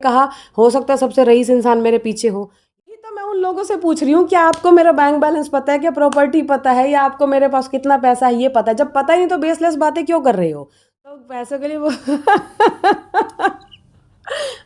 कहा हो सकता है सबसे रईस इंसान मेरे पीछे हो। ये तो मैं उन लोगों से पूछ रही हूँ, क्या आपको मेरा बैंक बैलेंस पता है, क्या प्रॉपर्टी पता है, या आपको मेरे पास कितना पैसा है ये पता है? जब पता ही नहीं तो बेसलेस बातें क्यों कर रहे हो? तो पैसों के लिए वो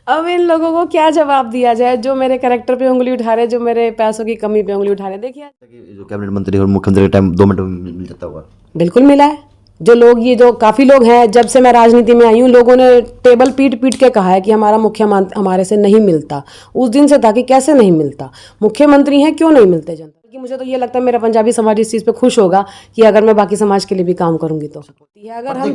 अब इन लोगों को क्या जवाब दिया जाए जो मेरे कैरेक्टर पे उंगली उठा रहे, जो मेरे पैसों की कमी पे उंगली उठा रहे? देखिए जो कैबिनेट मंत्री और मुख्यमंत्री का टाइम 2 मिनट में मिल जाता होगा। बिल्कुल मिला है। जो लोग, ये जो काफ़ी लोग हैं, जब से मैं राजनीति में आई हूँ, लोगों ने टेबल पीट पीट के कहा है कि हमारा मुख्यमंत्री हमारे से नहीं मिलता। उस दिन से था कि कैसे नहीं मिलता, मुख्यमंत्री हैं क्यों नहीं मिलते जनता कि मुझे तो ये लगता है मेरा पंजाबी समाज इस चीज़ पे खुश होगा कि अगर मैं बाकी समाज के लिए भी काम करूंगी तो अगर हम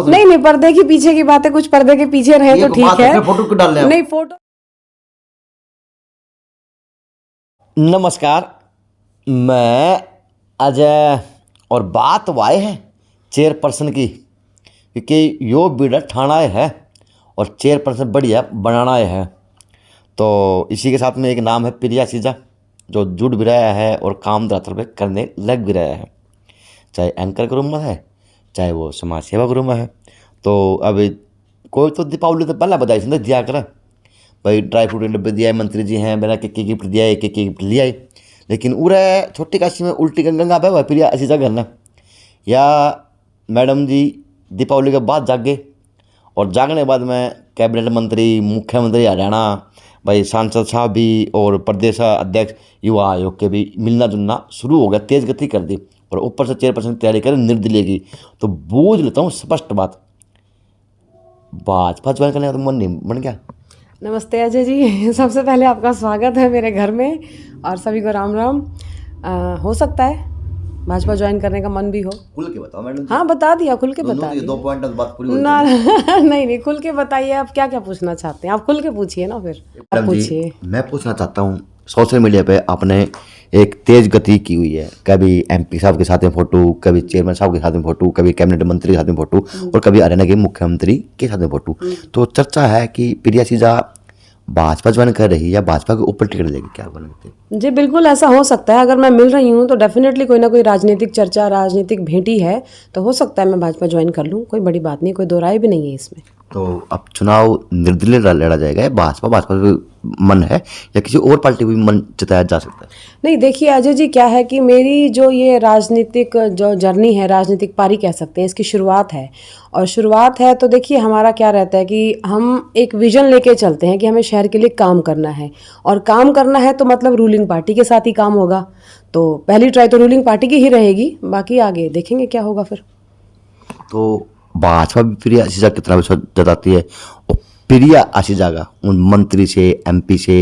नहीं पर्दे की पीछे की बातें, कुछ पर्दे के पीछे रहे तो ठीक है। फोटो क्यों डाल रहे हो? नहीं फोटो। नमस्कार, मैं अजय और बात वाए है चेयरपर्सन की, क्योंकि यो बीड़ा ठाणा है और चेयरपर्सन बढ़िया बनाना है। तो इसी के साथ में एक नाम है प्रिया सीजा, जो जुड़ भी रहा है और काम धरातल पे करने लग भी रहा है, चाहे एंकर के रूम में है, चाहे वो समाज सेवा के रूम में है। तो अभी कोई तो दीपावली तो पहला बधाई सुन दिया कर भाई, ड्राई फ्रूट डब्बे दिया, मंत्री जी हैं मेरा के गिफ्ट दिया है, के गिफ्ट लिया है। लेकिन उरे छोटी काशी में उल्टी गंगा पे वह प्रिया ऐसी जगह ना, या मैडम जी दीपावली के बाद जागे और जागने के बाद में कैबिनेट मंत्री, मुख्यमंत्री हरियाणा, भाई सांसद साहब भी और प्रदेश अध्यक्ष युवा आयोग के भी मिलना जुलना शुरू हो गया, तेज गति कर दी। और ऊपर से चेयरपर्सन तैयारी करें निर्दलीय की। तो बूझ लेता हूँ स्पष्ट बात, भाजपा ज्वाइन करने का तो मन नहीं बन गया। नमस्ते अजय जी, सबसे पहले आपका स्वागत है मेरे घर में और सभी को राम राम। हो सकता है भाजपा ज्वाइन करने का मन भी हो। खुल के बताओ मैडम। हाँ बता दिया, खुल के बता दिया। 2 पॉइंट बात पूरी हो ना नहीं खुल के बताइए, आप क्या क्या पूछना चाहते हैं? आप खुल के पूछिए ना, फिर आप पूछिए। मैं पूछना चाहता हूँ, सोशल मीडिया पे आपने एक तेज गति की हुई है, कभी एमपी साहब के साथ में फोटो, कभी चेयरमैन साहब के साथ में फोटो, कभी कैबिनेट मंत्री के साथ में फोटो और कभी हरियाणा के मुख्यमंत्री के साथ में फोटो। तो चर्चा है कि प्रिया सीजा भाजपा ज्वाइन कर रही है या भाजपा के ऊपर टिकट लेगी, क्या बनते? जी बिल्कुल ऐसा हो सकता है। अगर मैं मिल रही हूँ तो डेफिनेटली कोई ना कोई राजनीतिक चर्चा, राजनीतिक भेंटी है, तो हो सकता है मैं भाजपा ज्वाइन कर लूँ। कोई बड़ी बात नहीं, कोई दो राय भी नहीं है इसमें। तो अब चुनाव निर्दलीय लड़ा जाएगा, भाजपा का मन है या किसी और पार्टी भी मन जताया जा सकता है? नहीं देखिए अजय जी, क्या है कि मेरी जो ये राजनीतिक जो जर्नी है, राजनीतिक पारी कह सकते हैं, इसकी शुरुआत है। और शुरुआत है तो देखिए हमारा क्या रहता है कि हम एक विजन लेके चलते हैं कि हमें शहर के लिए काम करना है, और काम करना है तो मतलब रूलिंग पार्टी के साथ ही काम होगा। तो पहली ट्राई तो रूलिंग पार्टी की ही रहेगी, बाकी आगे देखेंगे क्या होगा फिर। तो भाजपा भी प्रिया आशीजा की तरह विश्वास जताती है, और प्रिया आशीजा का उन मंत्री से, एमपी से,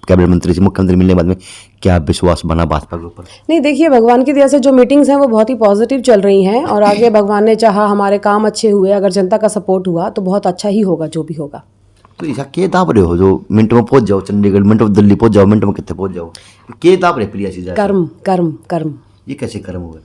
कैबिनेट मंत्री से, मुख्यमंत्री मिलने के बाद में क्या विश्वास बना भाजपा के ऊपर? नहीं देखिए, भगवान की दया से जो मीटिंग्स हैं वो बहुत ही पॉजिटिव चल रही हैं, और आगे भगवान ने चाहा, हमारे काम अच्छे हुए, अगर जनता का सपोर्ट हुआ तो बहुत अच्छा ही होगा जो भी होगा। तो ऐसा के दाब रहे हो जो मिनट में पहुंच जाओ चंडीगढ़, मिनट में दिल्ली पहुंच जाओ, मिनट में कितने पहुंच जाओ, के दाब रहे प्रिया आशीजा? कर्म कर्म कर्म। ये कैसे कर्म हुए?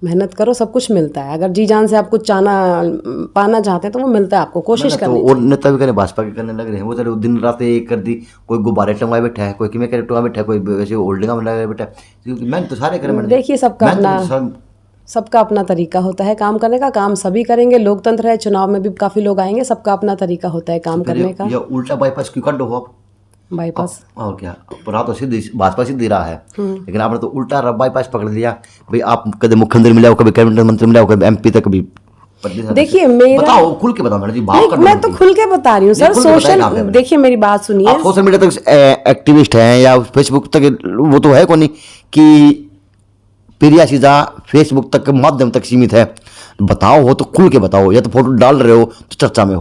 मेहनत करो, सब कुछ मिलता है। अगर जी जान से आप कुछ पाना चाहते हैं तो वो मिलता है आपको, कोशिश करनी। और नेता भी करें, भाजपा के करने लग रहे हैं, वो चलो दिन रात एक कर दी, कोई गुब्बारे टंगाए बैठा है, कोई किमें टंगा बैठा है, कोई वैसे होल्डिंग में लगा बैठा है। मैंने तो सारे करे। देखिए सबका अपना तरीका होता है काम करने का, काम सभी करेंगे, लोकतंत्र है, चुनाव में भी काफी लोग आएंगे, सबका अपना तरीका होता है काम करने का। या उल्टा बाईपास क्यों कर दो आप? बाईपास और क्या, रहा तो सीधी भाजपा सीधी रहा है, लेकिन आपने तो उल्टा बाईपास पकड़ लिया भाई। आप कभी मुख्यमंत्री मिला हो, कभी कैबिनेट मंत्री मिला हो, कभी एमपी तक, कभी देखिए मेरा, बताओ खुल के बताओ मैडम जी। मैं तो खुल के बता रही हूँ सर। सोशल, देखिए मेरी बात सुनिए, आप सोशल मीडिया तक एक्टिविस्ट हैं या फेसबुक तक, वो तो है कौन कि प्रिया सीधा फेसबुक तक के माध्यम तक सीमित है। बताओ, हो तो खुल के बताओ, या तो फोटो डाल रहे हो तो चर्चा में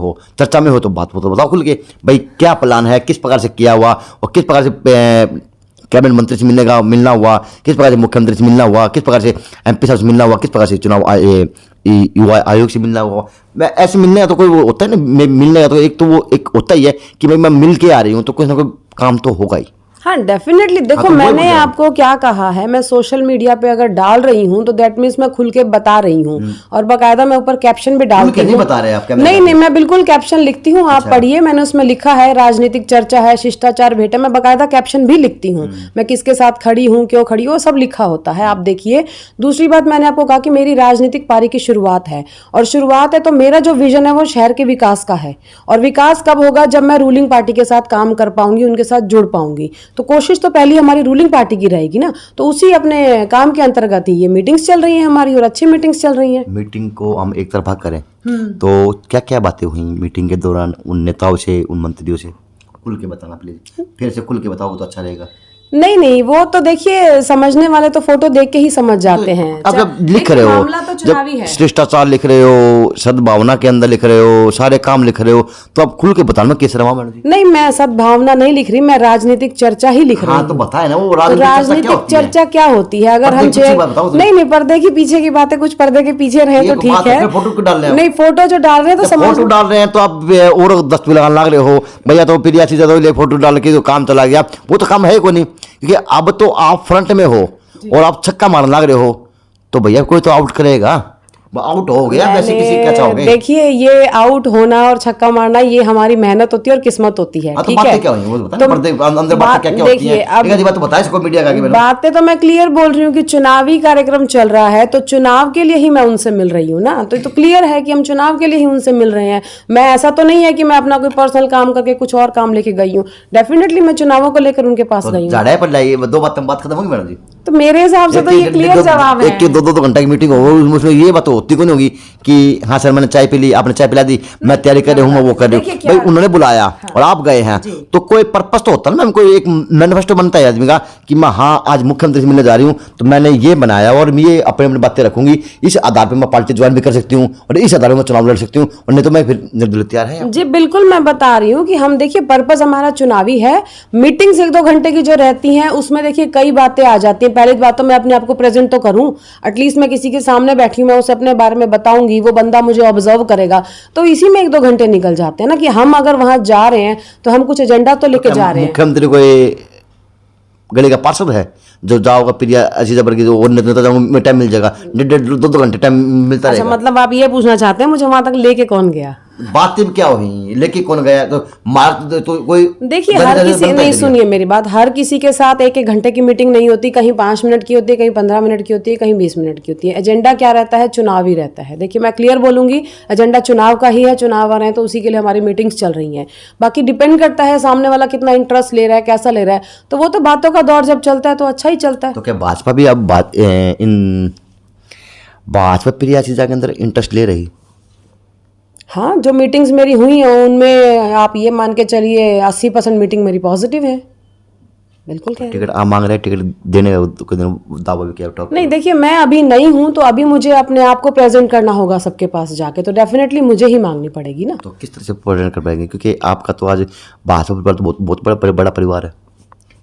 हो तो बात हो तो बताओ खुल के भाई, क्या प्लान है, किस प्रकार से किया हुआ, और किस प्रकार से कैबिनेट मंत्री से मिलना हुआ, किस प्रकार से मुख्यमंत्री से मिलना हुआ, किस प्रकार से एमपी साहब से मिलना हुआ, किस प्रकार से चुनाव युवा आयोग से मिलना हुआ। मैं ऐसे मिलने का तो कोई वो होता है ना, मिलने का तो एक तो वो एक होता ही है कि भाई मैं मिल के आ रही हूँ, तो कुछ ना कोई काम तो होगा ही। हाँ डेफिनेटली। देखो तो वही मैंने मुद्दा है। आपको क्या कहा है, मैं सोशल मीडिया पे अगर डाल रही हूँ तो दैट मीन्स मैं खुल के बता रही हूँ, और बाकायदा मैं ऊपर कैप्शन भी डालती नहीं हूँ। बता रहे आप क्या? नहीं नहीं, मैं बिल्कुल कैप्शन लिखती हूँ, आप पढ़िए, मैंने उसमें लिखा है राजनीतिक चर्चा है, शिष्टाचार भेंट है, मैं बाकायदा कैप्शन भी लिखती हूँ, मैं किसके साथ खड़ी हूँ, क्यों खड़ी हूँ, वो सब लिखा होता है, आप देखिए। दूसरी बात, मैंने आपको कहा कि मेरी राजनीतिक पारी की शुरुआत है, और शुरुआत है तो मेरा जो विजन है वो शहर के विकास का है, और विकास कब होगा? जब मैं रूलिंग पार्टी के साथ काम कर पाऊंगी, उनके साथ जुड़ पाऊंगी। तो कोशिश तो पहली हमारी रूलिंग पार्टी की रहेगी ना, तो उसी अपने काम के अंतर्गत ही ये मीटिंग्स चल रही हैं हमारी, और अच्छी मीटिंग्स चल रही हैं। मीटिंग को हम एक तरफा करें तो क्या क्या बातें हुई मीटिंग के दौरान उन नेताओं से, उन मंत्रियों से? खुल के बताना प्लीज, फिर से खुल के बताओ तो अच्छा रहेगा। नहीं नहीं, वो तो देखिए समझने वाले तो फोटो देख के ही समझ जाते हैं। अब जब लिख रहे हो, मामला तो चुनावी है। शिष्टाचार लिख रहे हो, सद्भावना के अंदर लिख रहे हो, सारे काम लिख रहे हो, तो अब खुल के बताना कैसे रहा मैडम जी? नहीं, मैं सद्भावना नहीं लिख रही, मैं राजनीतिक चर्चा ही लिख रही हाँ हूँ। तो बताए ना वो राजनीतिक चर्चा क्या होती है? अगर हम नहीं नहीं, पर्दे के पीछे की बातें, कुछ पर्दे के पीछे रहे तो ठीक है। फोटो क्यों डाल रहे हैं? नहीं, फोटो जो डाल रहे हैं तो समझ, फोटो डाल रहे हैं तो आप और 10 लगाने लग रहे हो भैया, तो प्रिया चीज ले फोटो डाल के तो काम चला गया, वो तो काम है को नहीं, क्योंकि अब तो आप फ्रंट में हो और आप छक्का मारने लग रहे हो, तो भैया कोई तो आउट करेगा। आउट हो गया वैसे किसी क्या चाहोगे? देखिए, ये आउट होना और छक्का मारना ये हमारी मेहनत होती है और किस्मत होती है, तो ठीक है? बातें क्या हुई वो बताना, पर्दे अंदर बातें क्या क्या होती हैं? एक आधी बात तो बताए इसको मीडिया का आगे। बातें तो मैं क्लियर बोल रही हूँ कि चुनावी कार्यक्रम चल रहा है, तो चुनाव के लिए ही मैं उनसे मिल रही हूँ ना, तो क्लियर है कि हम चुनाव के लिए ही उनसे मिल रहे हैं। मैं ऐसा तो नहीं है कि मैं अपना कोई पर्सनल काम करके कुछ और काम लेके गई हूँ, डेफिनेटली मैं चुनावों को लेकर उनके पास गई हूँ। झाड़ा पर लाइए, दो बात खत्म होगी मैडम जी। तो मेरे हिसाब से तो ये क्लियर जवाब है। एक के दो घंटा की मीटिंग हो, उसमें ये बात होती क्यों नहीं होगी कि हाँ सर मैंने चाय पी ली, आपने चाय पिला दी, मैं तैयारी कर रही हूँ, मैं वो कर रही हूँ, भाई उन्होंने बुलाया और आप गए हैं, तो कोई पर्पस तो होता है ना, कोई एक मैनिफेस्टो बनता है आदमी का कि मैं हाँ आज मुख्यमंत्री से मिलने जा रही हूँ, तो मैंने ये बनाया और मैं ये अपनी अपनी बातें रखूंगी, इस आधार पर मैं पार्टी ज्वाइन भी कर सकती हूँ और इस आधार पर मैं चुनाव लड़ सकती हूँ, और नहीं तो मैं फिर निर्दलीय तैयार है। जी बिल्कुल, मैं बता रही हूँ कि हम देखिए पर्पस हमारा चुनावी है। मीटिंग्स 1-2 घंटे की जो रहती हैं उसमें देखिए कई बातें आ जाती हैं। पहली बात तो मैं अपने आप को प्रेजेंट तो करूं, एटलीस्ट मैं किसी के सामने बैठी हूं, मैं उसे अपने बारे में बताऊंगी, वो बंदा मुझे ऑब्जर्व करेगा, तो इसी में 1-2 घंटे निकल जाते हैं ना, कि हम अगर वहां जा रहे हैं तो हम कुछ एजेंडा तो लेके जा रहे हैं। मुख्यमंत्री कोई गली का पार्षद है जो जाओगा प्रिया ऐसी जबर की, जो और नेता में टाइम मिल जाएगा, 1.5-2 घंटे टाइम मिलता रहेगा। अच्छा, मतलब आप ये पूछना चाहते हैं मुझे वहां तक लेके कौन गया? बातें क्या हुई, लेके कौन गया, तो मार तो कोई देखिए हर किसी, नहीं सुनिए मेरी बात, हर किसी के साथ 1-1 घंटे की मीटिंग नहीं होती, कहीं 5 मिनट की होती है, कहीं 15 मिनट की होती है, कहीं 20 मिनट की होती है। एजेंडा क्या रहता है? चुनाव ही रहता है। देखिए मैं क्लियर बोलूंगी, एजेंडा चुनाव का ही है, चुनाव आ रहे हैं तो उसी के लिए हमारी मीटिंग्स चल रही हैं। बाकी डिपेंड करता है सामने वाला कितना इंटरेस्ट ले रहा है, कैसा ले रहा है, तो वो तो बातों का दौर जब चलता है तो अच्छा ही चलता है। तो क्या भाजपा भी अब भाजपा प्रिया चीजा के अंदर इंटरेस्ट ले रही? हाँ, जो मीटिंग्स मेरी हुई हैं उनमें आप ये मान के चलिए 80% मीटिंग मेरी पॉजिटिव है। बिल्कुल कह रही टिकट आप मांग रहे हैं, टिकट देने का दावा भी किया टॉप? नहीं, देखिए मैं अभी नई हूँ तो अभी मुझे अपने आप को प्रेजेंट करना होगा सबके पास जाके, तो डेफिनेटली मुझे ही मांगनी पड़ेगी ना। तो किस तरह से प्रेजेंट कर पाएंगे, क्योंकि आपका तो आज भाजपा परिवार तो बहुत बड़ा परिवार है,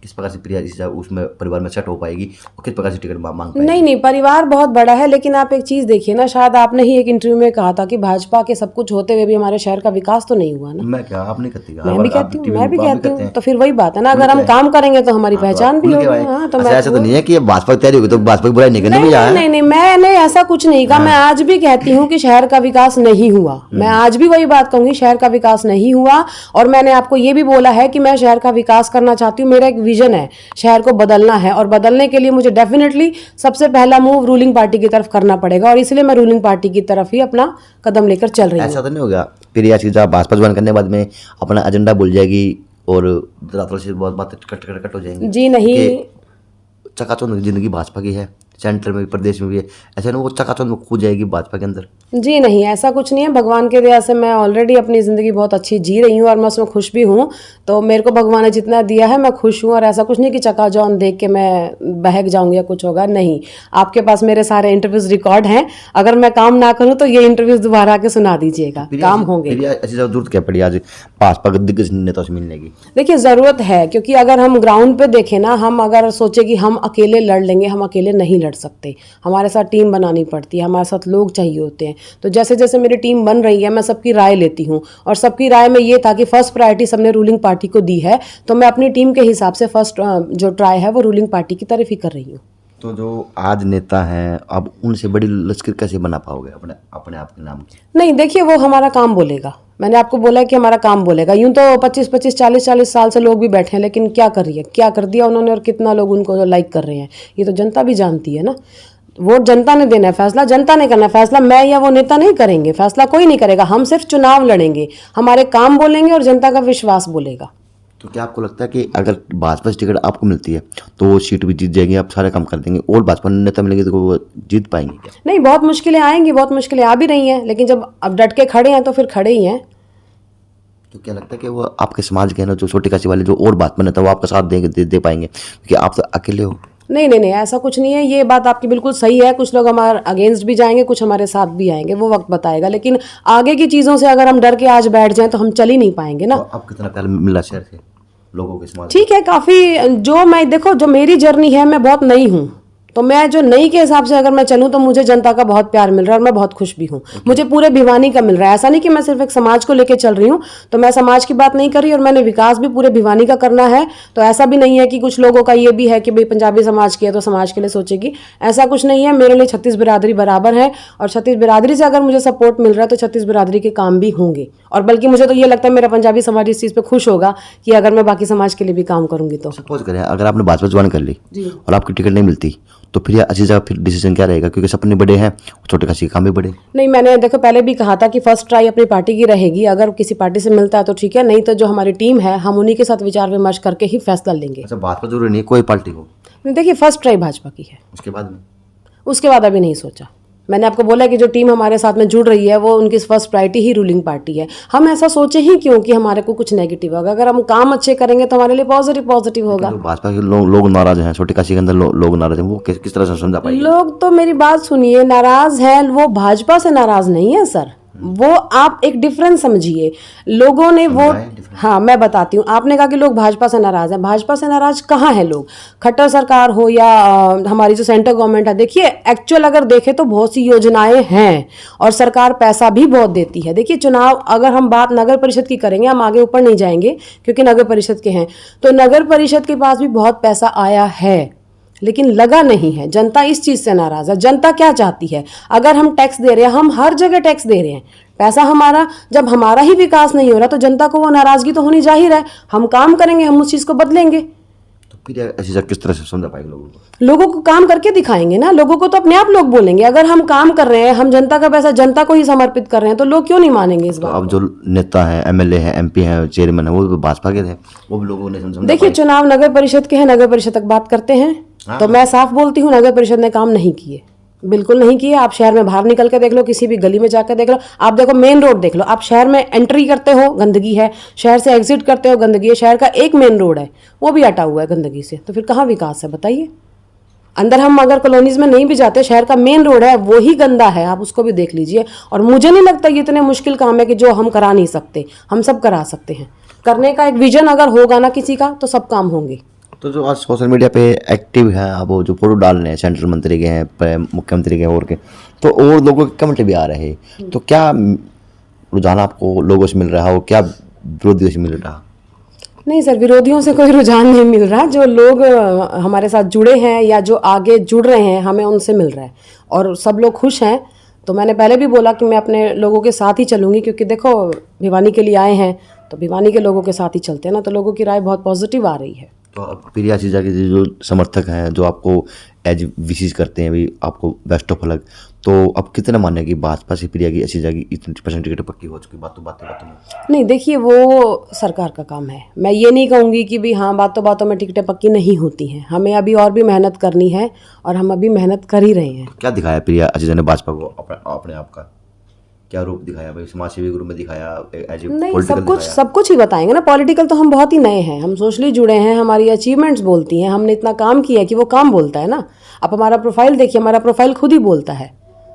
किस प्रकार से प्रिया उसमें परिवार में सेट हो पाएगी और किस प्रकार से टिकट मांग पाएगी? नहीं नहीं, परिवार बहुत बड़ा है, लेकिन आप एक चीज देखिए ना, शायद आपने ही एक इंटरव्यू में कहा था कि भाजपा के सब कुछ होते हुए भी हमारे शहर का विकास तो नहीं हुआ ना। मैं क्या, आप नहीं कहती? मैं भी कहती हूँ, तो फिर वही बात है ना, अगर हम काम करेंगे तो हमारी पहचान भी होगी। हाँ, तो ऐसा तो नहीं है कि भाजपा तैयारी होगी तो भाजपा की बुराई नहीं करने भी नहीं नहीं, मैंने ऐसा कुछ नहीं कहा। मैं आज भी कहती हूँ कि शहर का विकास नहीं हुआ, मैं आज भी वही बात कहूंगी, शहर का विकास नहीं हुआ। और मैंने आपको ये भी बोला है कि मैं शहर का विकास करना चाहती हूँ, मेरा एक विजन है, शहर को बदलना है, और बदलने के लिए मुझे डेफिनेटली सबसे पहला मूव रूलिंग पार्टी की तरफ करना पड़ेगा, और इसलिए मैं रूलिंग पार्टी की तरफ ही अपना कदम लेकर चल रही हूँ। ऐसा तो नहीं होगा प्रिया चीजा भाजपा ज्वाइन करने के बाद में अपना एजेंडा भूल जाएगी और रातों से बहुत बातें कट हो जाएंगी? जी नहीं, चकाचौंध जिंदगी भाजपा की है, सेंटर में भी प्रदेश में भी है, ऐसा नहीं वो चकाचौंध में खो जाएगी भाजपा के अंदर? जी नहीं, ऐसा कुछ नहीं है। भगवान के दया से मैं ऑलरेडी अपनी ज़िंदगी बहुत अच्छी जी रही हूँ और मैं उसमें खुश भी हूँ, तो मेरे को भगवान ने जितना दिया है मैं खुश हूँ। और ऐसा कुछ नहीं कि चकाचौंध देख के मैं बहक जाऊँगी या कुछ होगा, नहीं। आपके पास मेरे सारे इंटरव्यूज रिकॉर्ड हैं, अगर मैं काम ना करूँ तो ये इंटरव्यूज दोबारा आके सुना दीजिएगा, काम होंगे। जरूरत क्या पड़ी आज भाजपा के दिग्गज नेता से मिलने की? देखिए ज़रूरत है, क्योंकि अगर हम ग्राउंड पे देखें ना, हम अगर सोचे कि हम अकेले लड़ लेंगे, हम अकेले नहीं लड़ लड़ सकते, हमारे साथ टीम बनानी पड़ती है, हमारे साथ लोग चाहिए होते हैं। तो जैसे जैसे मेरी टीम बन रही है मैं सबकी राय लेती हूँ, और सबकी राय में ये था कि फर्स्ट प्रायोरिटी सबने रूलिंग पार्टी को दी है, तो मैं अपनी टीम के हिसाब से फर्स्ट जो ट्राई है वो रूलिंग पार्टी की तरफ ही कर रही हूँ। तो जो आज नेता हैं अब उनसे बड़ी लश्कर कैसे बना पाओगे अपने अपने आप के नाम की? नहीं, देखिए वो हमारा काम बोलेगा, मैंने आपको बोला है कि हमारा काम बोलेगा। यूं तो 25-25 40-40 साल से लोग भी बैठे हैं, लेकिन क्या कर रही है, क्या कर दिया उन्होंने और कितना लोग उनको लाइक कर रहे हैं, ये तो जनता भी जानती है ना। वोट जनता ने देना है, फैसला जनता ने करना है, फैसला मैं या वो नेता नहीं करेंगे, फैसला कोई नहीं करेगा। हम सिर्फ चुनाव लड़ेंगे, हमारे काम बोलेंगे और जनता का विश्वास बोलेगा। तो क्या आपको लगता है कि अगर भाजपा से टिकट आपको मिलती है तो वो सीट भी जीत जाएंगे, आप सारे काम कर देंगे, और भाजपा नेता मिलेंगे तो वो जीत पाएंगे क्या? नहीं, बहुत मुश्किलें आएंगी, बहुत मुश्किलें आ भी रही हैं, लेकिन जब अब डट के खड़े हैं तो फिर खड़े ही हैं। तो क्या लगता है कि वो आपके समाज के हैं ना, जो छोटी काशी वाले जो और भाजपा नेता वो आपका साथ देंगे, दे पाएंगे, क्योंकि आप तो अकेले हो? नहीं नहीं नहीं, ऐसा कुछ नहीं है, ये बात आपकी बिल्कुल सही है। कुछ लोग हमारे अगेंस्ट भी जाएंगे, कुछ हमारे साथ भी आएंगे, वो वक्त बताएगा। लेकिन आगे की चीज़ों से अगर हम डर के आज बैठ जाएं तो हम चल ही नहीं पाएंगे ना। तो आप कितना प्यार मिला शहर से लोगों के समाज? ठीक है, काफ़ी जो मैं देखो, जो मेरी जर्नी है, मैं बहुत नई हूँ, तो मैं जो नई के हिसाब से अगर मैं चलूँ तो मुझे जनता का बहुत प्यार मिल रहा है और मैं बहुत खुश भी हूँ। मुझे पूरे भिवानी का मिल रहा है, ऐसा नहीं कि मैं सिर्फ एक समाज को लेके चल रही हूँ, तो मैं समाज की बात नहीं कर रही, और मैंने विकास भी पूरे भिवानी का करना है। तो ऐसा भी नहीं है कि कुछ लोगों का ये भी है कि भाई पंजाबी समाज की है तो समाज के लिए सोचेगी, ऐसा कुछ नहीं है। मेरे लिए 36 बिरादरी बराबर है, और 36 बिरादरी से अगर मुझे सपोर्ट मिल रहा है तो 36 बिरादरी के काम भी होंगे। और बल्कि मुझे तो ये लगता है मेरा पंजाबी समाज इस चीज़ पर खुश होगा कि अगर मैं बाकी समाज के लिए भी काम करूंगी तो। सपोज करें अगर आपने भाजपा ज्वाइन कर ली और आपकी टिकट नहीं मिलती तो फिर अच्छी जगह फिर डिसीजन क्या रहेगा, क्योंकि सपने बड़े हैं, छोटे काशी के काम भी बड़े। नहीं, मैंने देखो पहले भी कहा था कि फर्स्ट ट्राई अपनी पार्टी की रहेगी, अगर किसी पार्टी से मिलता है तो ठीक है, नहीं तो जो हमारी टीम है हम उन्हीं के साथ विचार विमर्श करके ही फैसला लेंगे। अच्छा, भाजपा जरूरी नहीं है, कोई पार्टी हो? देखिए फर्स्ट ट्राई भाजपा की है, उसके बाद में उसके बाद अभी नहीं सोचा। मैंने आपको बोला कि जो टीम हमारे साथ में जुड़ रही है वो उनकी फर्स्ट प्रायोरिटी ही रूलिंग पार्टी है। हम ऐसा सोचे ही क्यों कि हमारे को कुछ नेगेटिव होगा, अगर हम काम अच्छे करेंगे तो हमारे लिए पॉजिटिव होगा। जो भाजपा के लोग नाराज हैं, छोटे काशी के अंदर लोग नाराज हैं, वो किस तरह से समझा पाएंगे? लोग तो मेरी बात सुनिए, नाराज है वो भाजपा से नाराज नहीं है सर, वो आप एक डिफरेंस समझिए। लोगों ने वो, हाँ मैं बताती हूँ, आपने कहा कि लोग भाजपा से नाराज हैं, भाजपा से नाराज कहाँ है लोग? खट्टर सरकार हो या हमारी जो सेंट्रल गवर्नमेंट है, देखिए एक्चुअल अगर देखें तो बहुत सी योजनाएं हैं और सरकार पैसा भी बहुत देती है। देखिए चुनाव, अगर हम बात नगर परिषद की करेंगे, हम आगे ऊपर नहीं जाएंगे क्योंकि नगर परिषद के हैं, तो नगर परिषद के पास भी बहुत पैसा आया है लेकिन लगा नहीं है। जनता इस चीज़ से नाराज़ है। जनता क्या चाहती है? अगर हम टैक्स दे रहे हैं, हम हर जगह टैक्स दे रहे हैं, पैसा हमारा, जब हमारा ही विकास नहीं हो रहा तो जनता को वो नाराज़गी तो होनी जाहिर है। हम काम करेंगे, हम उस चीज़ को बदलेंगे। तो फिर ऐसी जगह किस तरह से समझा पाएंगे लोगों को? लोगों को काम करके दिखाएंगे ना, लोगों को तो अपने आप लोग बोलेंगे। अगर हम काम कर रहे हैं, हम जनता का पैसा जनता को ही समर्पित कर रहे हैं, तो लोग क्यों नहीं मानेंगे इस बात? अब जो नेता हैं, एमएलए हैं, एमपी हैं, चेयरमैन है, वो तो भाजपा के थे, वो भी लोगों ने समझा। देखिए चुनाव नगर परिषद के हैं, नगर परिषद तक बात करते हैं। तो मैं साफ बोलती हूँ, नगर परिषद ने काम नहीं किए, बिल्कुल नहीं किए। आप शहर में बाहर निकल के देख लो, किसी भी गली में जाकर देख लो, आप देखो मेन रोड देख लो, आप शहर में एंट्री करते हो गंदगी है, शहर से एग्जिट करते हो गंदगी है, शहर का एक मेन रोड है वो भी हटा हुआ है गंदगी से, तो फिर कहाँ विकास है बताइए? अंदर हम अगर कॉलोनीज में नहीं भी जाते, शहर का मेन रोड है वो ही गंदा है, आप उसको भी देख लीजिए। और मुझे नहीं लगता ये इतने मुश्किल काम है कि जो हम करा नहीं सकते, हम सब करा सकते हैं। करने का एक विजन अगर होगा ना किसी का, तो सब काम होंगे। तो जो आज सोशल मीडिया पे एक्टिव है, अब वो जो फोटो डाल रहे हैं सेंट्रल मंत्री के हैं, मुख्यमंत्री के और के, तो और लोगों के कमेंट भी आ रहे हैं, तो क्या रुझान आपको लोगों से मिल रहा है और क्या विरोधियों से मिल रहा? नहीं सर, विरोधियों से कोई रुझान नहीं मिल रहा। जो लोग हमारे साथ जुड़े हैं या जो आगे जुड़ रहे हैं, हमें उनसे मिल रहा है और सब लोग खुश हैं। तो मैंने पहले भी बोला कि मैं अपने लोगों के साथ ही चलूँगी, क्योंकि देखो भिवानी के लिए आए हैं तो भिवानी के लोगों के साथ ही चलते हैं ना, तो लोगों की राय बहुत पॉजिटिव आ रही है। तो अब प्रिया चीजा के जो समर्थक हैं, जो आपको एज विशेष करते हैं भी आपको बेस्ट ऑफ लक, तो अब कितना माने कि भाजपा से प्रिया की अच्छी जाएगी, इतनी % टिकट पक्की हो चुकी? बातों में नहीं, देखिए वो सरकार का काम है। मैं ये नहीं कहूँगी कि भी हाँ बातों में टिकटें पक्की नहीं होती हैं, हमें अभी और भी मेहनत करनी है और हम अभी मेहनत कर ही रहे हैं। क्या दिखाया प्रिया अजीजा ने भाजपा को? अपने आप का क्या रूप दिखाया भाई? समाज सेवी रूप में दिखाया? नहीं, सब कुछ ही बताएंगे ना। पॉलिटिकल तो हम बहुत ही नए हैं, हम सोशली जुड़े हैं, हमारी अचीवमेंट्स बोलती हैं, हमने इतना काम किया है कि वो काम बोलता है ना। आप हमारा प्रोफाइल देखिए, हमारा प्रोफाइल खुद ही बोलता है,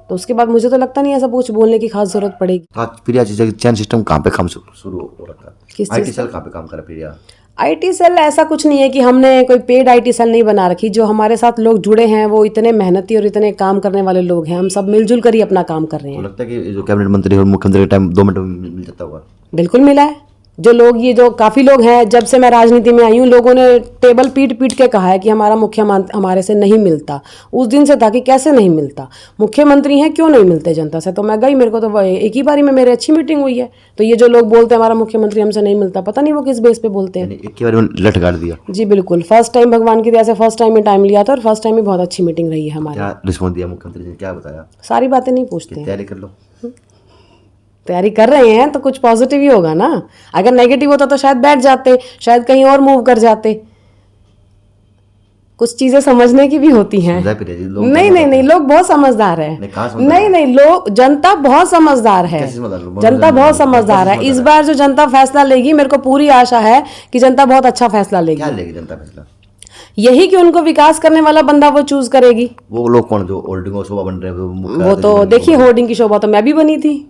तो उसके बाद मुझे तो लगता नहीं ऐसा कुछ बोलने की खास जरूरत पड़ेगी। तो आज प्रिया चीजा की चैन सिस्टम कहाँ पे काम शुरू हो रखा है? किस IT सेल कहाँ पे काम कर रहा है प्रिया? आईटी सेल ऐसा कुछ नहीं है कि हमने कोई पेड आईटी सेल नहीं बना रखी। जो हमारे साथ लोग जुड़े हैं वो इतने मेहनती और इतने काम करने वाले लोग हैं। हम सब मिलजुल कर ही अपना काम कर रहे तो हैं। लगता है कि जो कैबिनेट मंत्री और मुख्यमंत्री का टाइम 2 मिनट में मिल जाता होगा। बिल्कुल मिला है। जो लोग ये जो काफ़ी लोग हैं, जब से मैं राजनीति में आई हूँ लोगों ने टेबल पीट पीट के कहा है कि हमारा मुख्यमंत्री हमारे से नहीं मिलता। उस दिन से था कि कैसे नहीं मिलता, मुख्यमंत्री हैं क्यों नहीं मिलते जनता से। तो मैं गई, मेरे को तो एक ही बारी में मेरी अच्छी मीटिंग हुई है। तो ये जो लोग बोलते हैं हमारा मुख्यमंत्री हमसे नहीं मिलता, पता नहीं वो किस बेस पे बोलते हैं। यानी एक ही बार में लट गाड़ दिया। जी बिल्कुल, फर्स्ट टाइम भगवान की दया से फर्स्ट टाइम में टाइम लिया था और फर्स्ट टाइम में बहुत अच्छी मीटिंग रही है हमारी। क्या रिस्पॉन्स दिया मुख्यमंत्री जी ने, क्या बताया? सारी बातें नहीं पूछते हैं। तैयारी कर लो। तैयारी कर रहे हैं तो कुछ पॉजिटिव ही होगा ना। अगर नेगेटिव होता तो शायद बैठ जाते, शायद कहीं और मूव कर जाते। कुछ चीजें समझने की भी होती हैं। नहीं, लोग बहुत समझदार है। नहीं, लोग, जनता बहुत समझदार है। जनता बहुत समझदार है। इस बार जो जनता फैसला लेगी, मेरे को पूरी आशा है कि जनता बहुत अच्छा फैसला लेगी। क्या लेगी जनता फैसला? यही कि उनको विकास करने वाला बंदा वो चूज करेगी। वो लोग कौन जो होर्डिंग और शोभा बन रहे हैं? वो तो देखिए, होर्डिंग की शोभा तो मैं भी बनी थी।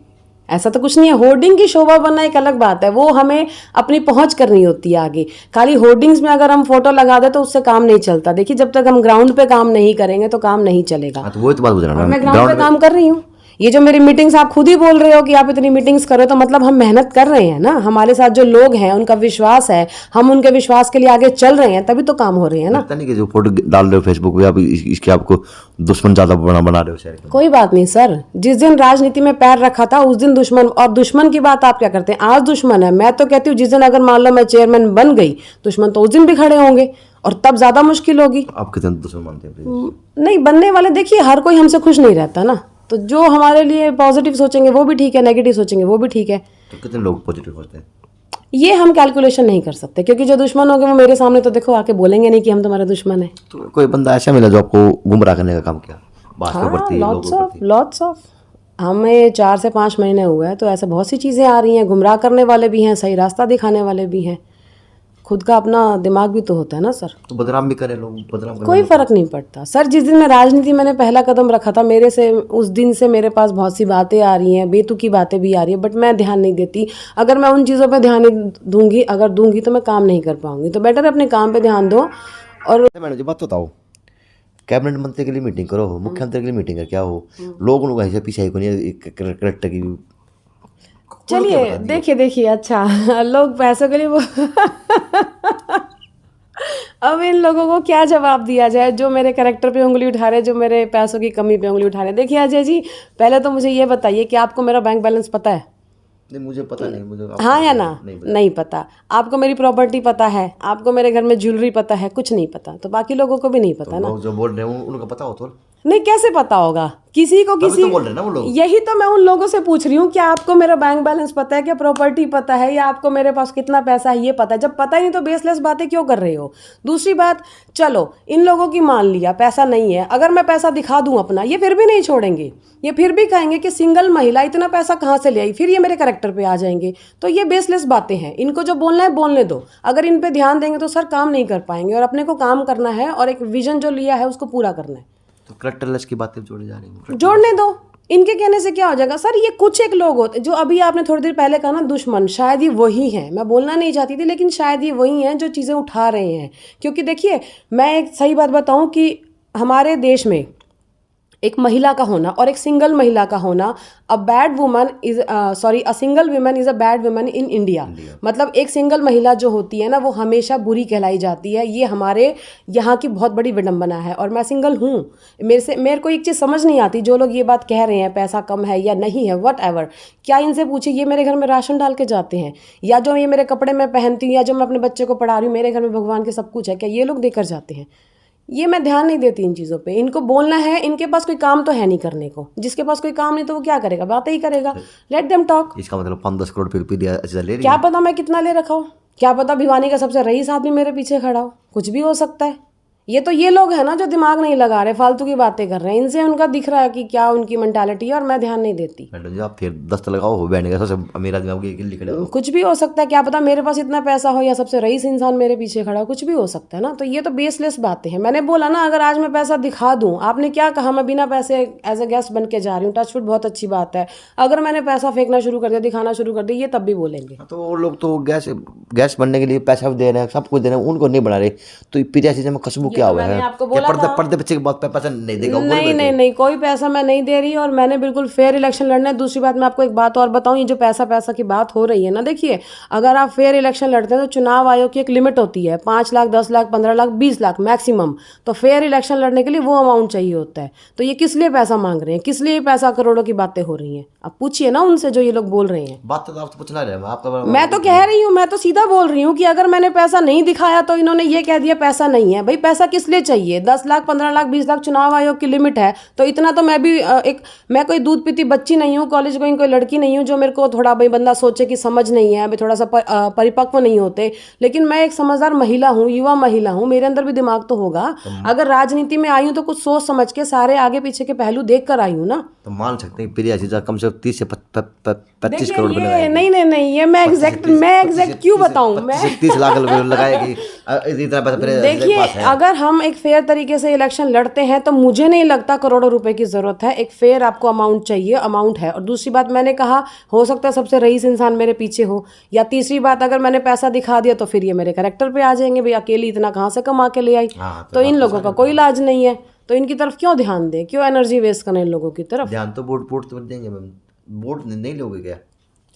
ऐसा तो कुछ नहीं है। होर्डिंग की शोभा बनना एक अलग बात है, वो हमें अपनी पहुंच करनी होती है आगे। खाली होर्डिंग्स में अगर हम फोटो लगा दे तो उससे काम नहीं चलता। देखिए, जब तक हम ग्राउंड पे काम नहीं करेंगे तो काम नहीं चलेगा। तो वो तो बात गुजरा ना, मैं ग्राउंड पे काम कर रही हूँ। ये जो मेरी मीटिंग्स आप खुद ही बोल रहे हो कि आप इतनी मीटिंग्स करो, तो मतलब हम मेहनत कर रहे हैं ना। हमारे साथ जो लोग हैं उनका विश्वास है, हम उनके विश्वास के लिए आगे चल रहे हैं, तभी तो काम हो रहे हैं ना। लगता नहीं कि जो फोटो डाल रहे हो फेसबुक पे आप इसके आपको दुश्मन ज्यादा बना रहे हो शहर के? कोई बात नहीं सर, जिस दिन राजनीति में पैर रखा था उस दिन दुश्मन। और दुश्मन की बात आप क्या करते हैं? आज दुश्मन है। मैं तो कहती हूँ जिस दिन अगर मान लो मैं चेयरमैन बन गई, दुश्मन तो उस दिन भी खड़े होंगे और तब ज्यादा मुश्किल होगी। आप कितने दुश्मन मानते हैं? नहीं, बनने वाले, देखिए हर कोई हमसे खुश नहीं रहता ना। तो जो हमारे लिए पॉजिटिव सोचेंगे वो भी ठीक है, नेगेटिव सोचेंगे वो भी ठीक है। तो कितने लोग पॉजिटिव सोचते हैं? ये हम कैलकुलेशन नहीं कर सकते, क्योंकि जो दुश्मन होंगे वो मेरे सामने तो देखो आके बोलेंगे नहीं कि हम तुम्हारे दुश्मन है। तो कोई बंदा ऐसा मिला जो आपको गुमराह करने का काम किया भाजपा प्रति, लॉट्स ऑफ। हमें 4 से 5 महीने हुए हैं, तो ऐसे बहुत सी चीज़ें आ रही हैं। गुमराह करने वाले भी हैं, सही रास्ता दिखाने वाले भी हैं। खुद का अपना दिमाग भी तो होता है ना सर। तो बदनाम भी करे लोग, बदनाम कोई फर्क नहीं पड़ता सर। जिस दिन मैं राजनीति मैंने पहला कदम रखा था, मेरे से उस दिन से मेरे पास बहुत सी बातें आ रही हैं, बेतुकी बातें भी आ रही है, बट मैं ध्यान नहीं देती। अगर मैं उन चीज़ों पे ध्यान नहीं दूंगी, अगर दूंगी तो मैं काम नहीं कर पाऊंगी। तो बेटर अपने काम पे ध्यान दो। और मैडम जी बात बताओ, कैबिनेट मंत्री के लिए मीटिंग करो हो, मुख्यमंत्री के लिए मीटिंग कर, क्या हो लोग उनको ऐसे पीछे को नहीं करेक्टर की। चलिए देखिए अच्छा, लोग पैसों के लिए वो अब इन लोगों को क्या जवाब दिया जाए जो मेरे कैरेक्टर पे उंगली उठा रहे, जो मेरे पैसों की कमी पे उंगली उठा रहे। देखिए अजय जी, पहले तो मुझे ये बताइए कि आपको मेरा बैंक बैलेंस पता है? नहीं, मुझे पता नहीं। मुझे हाँ या ना? नहीं पता। आपको मेरी प्रॉपर्टी पता है? आपको मेरे घर में ज्वेलरी पता है? कुछ नहीं पता। तो बाकी लोगों को भी नहीं पता ना। लोग जो बोल रहे हैं उनको पता हो तो नहीं, कैसे पता होगा किसी को? किसी तो बोल रहे हैं ना वो लोग। यही तो मैं उन लोगों से पूछ रही हूँ कि आपको मेरा बैंक बैलेंस पता है, क्या प्रॉपर्टी पता है, या आपको मेरे पास कितना पैसा है ये पता है? जब पता ही नहीं तो बेसलेस बातें क्यों कर रहे हो? दूसरी बात, चलो इन लोगों की मान लिया पैसा नहीं है, अगर मैं पैसा दिखा दूं अपना, ये फिर भी नहीं छोड़ेंगे। ये फिर भी कहेंगे कि सिंगल महिला इतना पैसा कहाँ से ले आई, फिर ये मेरे कैरेक्टर पे आ जाएंगे। तो ये बेसलेस बातें हैं। इनको जो बोलना है बोलने दो। अगर इन पे ध्यान देंगे तो सर काम नहीं कर पाएंगे, और अपने को काम करना है और एक विजन जो लिया है उसको पूरा करना है। तो करेक्टरलेस की बातें जोड़ी जा रही हैं। जोड़ने दो। इनके कहने से क्या हो जाएगा सर? ये कुछ एक लोग होते जो अभी आपने थोड़ी देर पहले कहा ना दुश्मन, शायद ये वही हैं। मैं बोलना नहीं चाहती थी, लेकिन शायद ये वही हैं जो चीज़ें उठा रहे हैं। क्योंकि देखिए, मैं एक सही बात बताऊं कि हमारे देश में एक महिला का होना और एक सिंगल महिला का होना, a single woman is a bad woman in India. मतलब एक सिंगल महिला जो होती है ना, वो हमेशा बुरी कहलाई जाती है। ये हमारे यहाँ की बहुत बड़ी विडंबना है। और मैं सिंगल हूँ। मेरे को एक चीज़ समझ नहीं आती, जो लोग ये बात कह रहे हैं पैसा कम है या नहीं है, वट एवर, क्या इनसे पूछिए ये मेरे घर में राशन डाल के जाते हैं, या जो ये मेरे कपड़े में पहनती हूँ, या जो मैं अपने बच्चे को पढ़ा रही हूँ, मेरे घर में भगवान के सब कुछ है, क्या ये लोग देकर जाते हैं? ये मैं ध्यान नहीं देती इन चीज़ों पे। इनको बोलना है, इनके पास कोई काम तो है नहीं करने को। जिसके पास कोई काम नहीं तो वो क्या करेगा? बातें ही करेगा। Let them talk. इसका मतलब 5-10 करोड़ रुपये ले रही क्या पता मैं कितना ले रखा हूँ, क्या पता भिवानी का सबसे रईस आदमी मेरे पीछे खड़ा हो, कुछ भी हो सकता है। ये तो ये लोग हैं ना जो दिमाग नहीं लगा रहे, फालतू की बातें कर रहे हैं। इनसे उनका दिख रहा है कि क्या उनकी मेंटालिटी है, और मैं ध्यान नहीं देती। मैडम जी आप फिर दस्त लगाओ हो बैठने का, सबसे अमीर आदमी आपकी गिल्ली खड़े हो। कुछ भी हो सकता है, क्या पता मेरे पास इतना पैसा हो या सबसे रईस इंसान मेरे पीछे खड़ा हो, कुछ भी हो सकता है ना। तो ये तो बेसलेस बातें हैं। मैंने बोला ना, अगर आज मैं पैसा दिखा दूं, आपने क्या कहा, मैं बिना पैसे एज ए गेस्ट बन के जा रही हूँ, टचवुड बहुत अच्छी बात है। अगर मैंने पैसा फेंकना शुरू कर दिया, दिखाना शुरू कर दिया, ये तब भी बोलेंगे। हाँ, तो वो लोग तो गैस बनने के लिए पैसा दे रहे हैं, सब कुछ दे रहे हैं, उनको नहीं बना रहे। तो प्रिया चीज़ में खुशबू क्या तो हुआ मैंने है आपको क्या बोला पर्दे था। पर्दे पीछे के बहुत पैसा नहीं देगा? नहीं नहीं नहीं, कोई पैसा मैं नहीं दे रही, और मैंने बिल्कुल फेयर इलेक्शन लड़ना है। दूसरी बात, मैं आपको एक बात और बताऊं, ये जो पैसा पैसा की बात हो रही है ना, देखिए अगर आप फेयर इलेक्शन लड़ते हैं तो चुनाव आयोग की एक लिमिट होती है, 5 लाख, 10 लाख, 15 लाख, 20 लाख मैक्सिमम। तो फेयर इलेक्शन लड़ने के लिए वो अमाउंट चाहिए होता है। तो ये किस लिए पैसा मांग रहे हैं, किस लिए पैसा करोड़ों की बातें हो रही हैं? आप पूछिए ना उनसे जो ये लोग बोल रहे हैं। बात तो आप तो पूछना रहे आपका। मैं तो कह रही हूँ, मैं तो सीधा बोल रही हूँ कि अगर मैंने पैसा नहीं दिखाया तो इन्होंने ये कह दिया पैसा नहीं है। भाई पैसा किस लिए चाहिए? 10 लाख, 15 लाख, 20 लाख चुनाव आयोग की लिमिट है। तो इतना तो मैं भी मैं कोई दूध पीती बच्ची नहीं हूँ, कॉलेज गोइंग कोई लड़की नहीं हूँ जो मेरे को थोड़ा भाई बंदा सोचे कि समझ नहीं है, अभी थोड़ा सा परिपक्व नहीं होते। लेकिन मैं एक समझदार महिला हूँ, युवा महिला हूँ, मेरे अंदर भी दिमाग तो होगा। अगर राजनीति में आई हूँ तो कुछ सोच समझ के सारे आगे पीछे के पहलू देख कर आई हूँ ना। तो मान सकते हैं प्रिया चीज़ कम से कम 30 से 25 करोड़ ये लगाएगी। नहीं नहीं नहीं, ये मैं एग्जैक्ट क्यों बताऊं? मैं 30 लाख लगाएगी, इतना पैसा प्रिया जी के देखिए, पास है। अगर हम एक फेयर तरीके से इलेक्शन लड़ते हैं तो मुझे नहीं लगता करोड़ों रुपए की जरूरत है। एक फेयर आपको अमाउंट चाहिए, अमाउंट है। और दूसरी बात, मैंने कहा हो सकता है सबसे रईस इंसान मेरे पीछे हो। या तीसरी बात, अगर मैंने पैसा दिखा दिया तो फिर ये मेरे कैरेक्टर पे आ जाएंगे, भाई अकेली इतना कहाँ से कमा के ले आई। तो इन लोगों का कोई इलाज नहीं है। तो इनकी तरफ क्यों ध्यान दें, क्यों एनर्जी वेस्ट करना इन लोगों की तरफ? ध्यान तो वोट तो देंगे मैम, वोट नहीं लोगे क्या?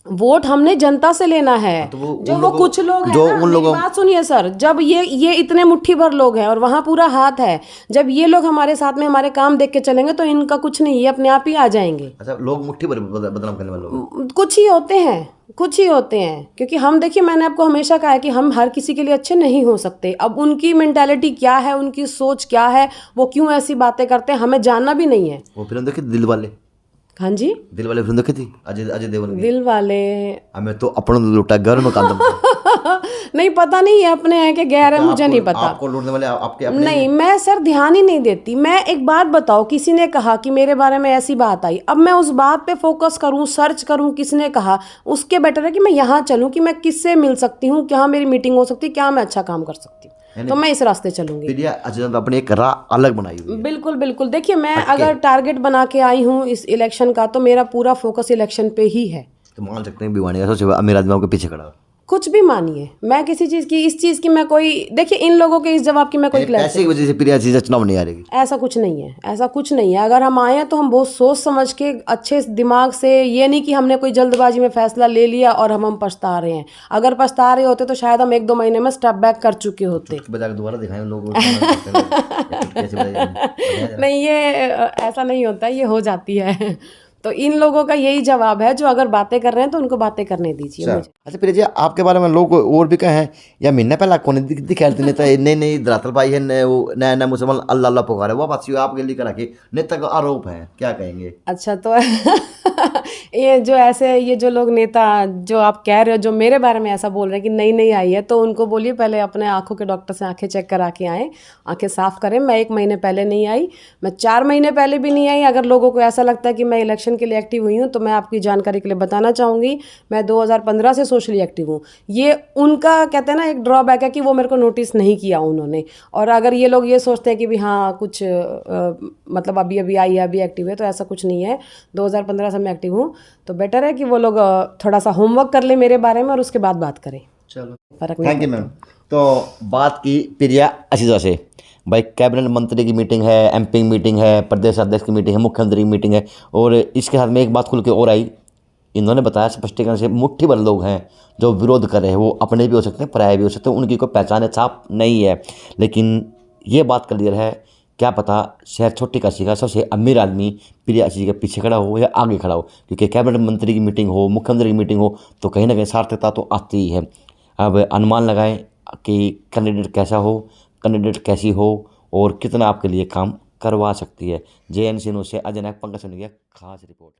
वोट हमने जनता से लेना है। तो जो वो कुछ लोग हैं जो ना, उन मेरी लोगों बात सुनिए सर, जब ये इतने मुट्ठी भर लोग हैं और वहां पूरा हाथ है, जब ये लोग हमारे साथ में हमारे काम देख के चलेंगे तो इनका कुछ नहीं, ये अपने आप ही आ जाएंगे। अच्छा, लोग मुट्ठी भर बदनाम करने वाले लोग कुछ ही होते हैं, कुछ ही होते हैं। क्योंकि हम, देखिए मैंने आपको हमेशा कहा है कि हम हर किसी के लिए अच्छे नहीं हो सकते। अब उनकी मेंटालिटी क्या है, उनकी सोच क्या है, वो क्यों ऐसी बातें करते हैं, हमें जानना भी नहीं है। वो फिल्म देखी दिल वाले? हाँ जी, दिल वाले फिल्म देखी थी अजय देवगन की? दिल वाले हमें तो अपनों ने लूटा, घर में कांदम नहीं, पता नहीं है अपने हैं कि गैर है, मुझे नहीं पता। आपको लूटने वाले आपके अपने नहीं, मैं सर ध्यान ही नहीं देती। मैं एक बात बताओ, किसी ने कहा कि मेरे बारे में ऐसी बात आई, अब मैं उस बात पे फोकस करूं, सर्च करूं किसने कहा, उसके बेटर है कि मैं यहाँ चलूं कि मैं किससे मिल सकती हूँ, क्या मेरी मीटिंग हो सकती है, क्या मैं अच्छा काम कर सकती हूँ। तो मैं इस रास्ते चलूंगी। प्रिया अजय अपनी एक राह अलग बनाई हुई है। बिल्कुल बिल्कुल। देखिए, मैं अगर टारगेट बना के आई हूँ इस इलेक्शन का, तो मेरा पूरा फोकस इलेक्शन पे ही है। तो मान सकते हैं भिवानी का सबसे अमीर आदमी के पीछे खड़ा है। कुछ भी मानिए, मैं किसी चीज़ की, इस चीज़ की मैं कोई, देखिए इन लोगों के इस जवाब की मैं कोई पैसे की वजह से प्रिया चीज़ चुनाव नहीं आ रही। ऐसा कुछ नहीं है, ऐसा कुछ नहीं है। अगर हम आए हैं तो हम बहुत सोच समझ के, अच्छे दिमाग से, ये नहीं कि हमने कोई जल्दबाजी में फैसला ले लिया और हम पछता रहे हैं। अगर पछता रहे होते तो शायद हम 1-2 महीने में स्टेप बैक कर चुके होते। बजा के दोबारा दिखाएं लोगों नहीं, ये ऐसा नहीं होता, ये हो जाती है। तो इन लोगों का यही जवाब है, जो अगर बातें कर रहे हैं तो उनको बातें करने दीजिए मुझे। अच्छा प्रिया जी, आपके बारे में लोग और भी कहे हैं या महीने पहले कौन दिखाते नेता नहीं धरातल भाई है वो नया मुसलमान अल्लाह अल्लाह पुकारे, वो बात आपके लिए करा के नेता का आरोप है, क्या कहेंगे? अच्छा, तो ये जो लोग नेता, जो आप कह रहे हो, जो मेरे बारे में ऐसा बोल रहे हैं कि नई नई आई है, तो उनको बोलिए पहले अपने आंखों के डॉक्टर से आंखें चेक करा के आए, आंखें साफ करें। मैं 1 महीने पहले नहीं आई, मैं 4 महीने पहले भी नहीं आई। अगर लोगों को ऐसा लगता है कि मैं इलेक्शन के लिए एक्टिव हुई हूँ तो मैं आपकी जानकारी के लिए बताना चाहूँगी, मैं 2015 से सोशली एक्टिव हूँ। ये उनका, कहते हैं ना, एक ड्रॉबैक है कि वो मेरे को नोटिस नहीं किया उन्होंने। और अगर ये लोग ये सोचते हैं कि भी हाँ कुछ मतलब अभी अभी आई है, अभी एक्टिव है, तो ऐसा कुछ नहीं है। 2015 से मैं एक्टिव हूँ। तो बेटर है कि वो लोग थोड़ा सा होमवर्क कर ले मेरे बारे में और उसके बाद बात करें। चलो, फर्क नहीं। Thank you ma'am. तो बात की प्रिया अजीजा से, भाई कैबिनेट मंत्री की मीटिंग है, एमपी मीटिंग है, प्रदेश अध्यक्ष की मीटिंग है, मुख्यमंत्री की मीटिंग है, और इसके साथ में एक बात खुल के और आई। इन्होंने बताया स्पष्टीकरण से, मुट्ठी भर लोग हैं जो विरोध कर रहे हैं, वो अपने भी हो सकते हैं, पराये भी हो सकते हैं, उनकी कोई पहचान छाप नहीं है। लेकिन ये बात क्लियर है, क्या पता शहर छोटी काशी का सबसे अमीर आदमी प्रिया जी के पीछे खड़ा हो या आगे खड़ा हो, क्योंकि कैबिनेट मंत्री की मीटिंग हो, मुख्यमंत्री की मीटिंग हो, तो कहीं ना कहीं सार्थकता तो आती ही है। अब अनुमान लगाएं कि कैंडिडेट कैसा हो, कैंडिडेट कैसी हो और कितना आपके लिए काम करवा सकती है। JNC न्यूज़ से अजय नायक, पंकज सोनी की खास रिपोर्ट।